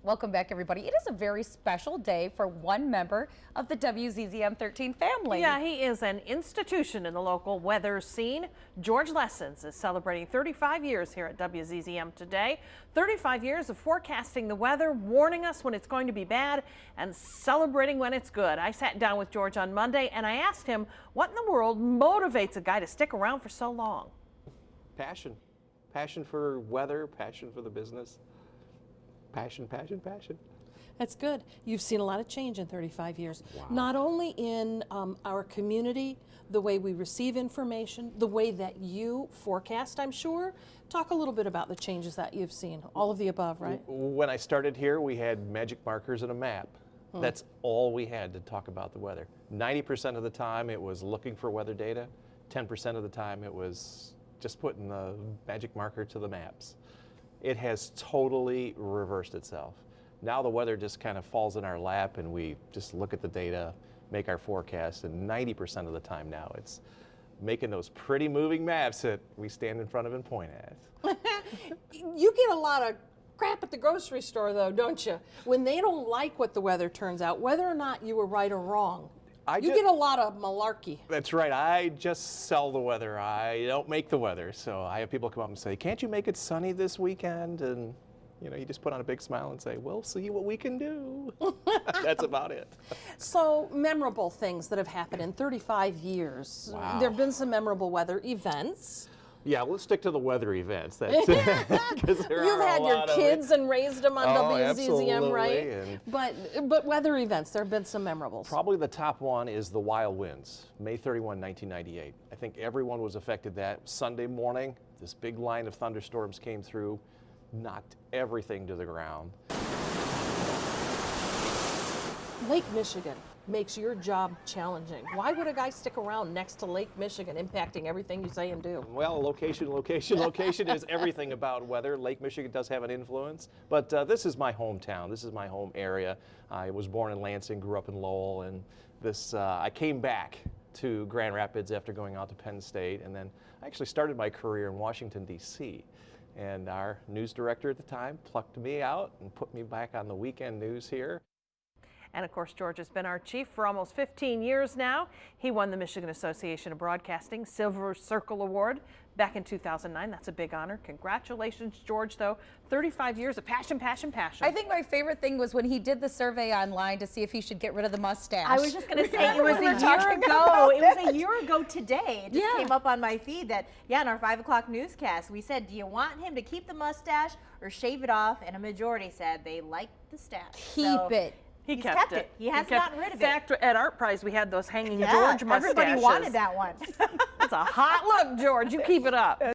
Welcome back, everybody. It is a very special day for one member of the WZZM 13 family. Yeah, he is an institution in the local weather scene. George Lessons is celebrating 35 years here at WZZM today. 35 years of forecasting the weather, warning us when it's going to be bad, and celebrating when it's good. I sat down with George on Monday and I asked him what in the world motivates a guy to stick around for so long. Passion. Passion for weather, passion for the business. Passion, passion, passion. That's good. You've seen a lot of change in 35 years. Wow. Not only in our community, the way we receive information, the way that you forecast, I'm sure. Talk a little bit about the changes that you've seen. All of the above, right? When I started here, we had magic markers and a map. That's all we had to talk about the weather. 90% of the time it was looking for weather data. 10% of the time it was just putting the magic marker to the maps. It has totally reversed itself. Now the weather just kind of falls in our lap and we just look at the data, make our forecast, and 90% of the time now it's making those pretty moving maps that we stand in front of and point at. You get a lot of crap at the grocery store though, don't you? When they don't like what the weather turns out, whether or not you were right or wrong. You get a lot of malarkey. That's right. I just sell the weather. I don't make the weather. So I have people come up and say, can't you make it sunny this weekend? And you know, you just put on a big smile and say, we'll see what we can do. That's about it. So memorable things that have happened in 35 years. Wow. There have been some memorable weather events. Yeah, let's stick to the weather events. That's, 'cause there You've are had a your lot of kids and raised them on WZZM, absolutely. right? And But weather events, there have been some memorables. probably the top one is the wild winds, May 31, 1998. I think everyone was affected that Sunday morning. This big line of thunderstorms came through, knocked everything to the ground. Lake Michigan makes your job challenging. Why would a guy stick around next to Lake Michigan, impacting everything you say and do? Well, location is everything about weather. Lake Michigan does have an influence, but this is my hometown. This is my home area. I was born in Lansing, grew up in Lowell, and this I came back to Grand Rapids after going out to Penn State, and then I actually started my career in Washington, D.C. And our news director at the time plucked me out and put me back on the weekend news here. And of course, George has been our chief for almost 15 years now. He won the Michigan Association of Broadcasting Silver Circle Award back in 2009. That's a big honor. Congratulations, George, though. 35 years of passion, passion, passion. I think my favorite thing was when he did the survey online to see if he should get rid of the mustache. I was just going to say, it was a year ago. It was a year ago today. It just came up on my feed that, yeah, in our 5 o'clock newscast, we said, do you want him to keep the mustache or shave it off? And a majority said they like the stash. Keep it. He's kept it. He hasn't gotten rid of it. In fact, at Art Prize, we had those hanging George mustaches. Everybody wanted that one. That's a hot look, George. You keep it up.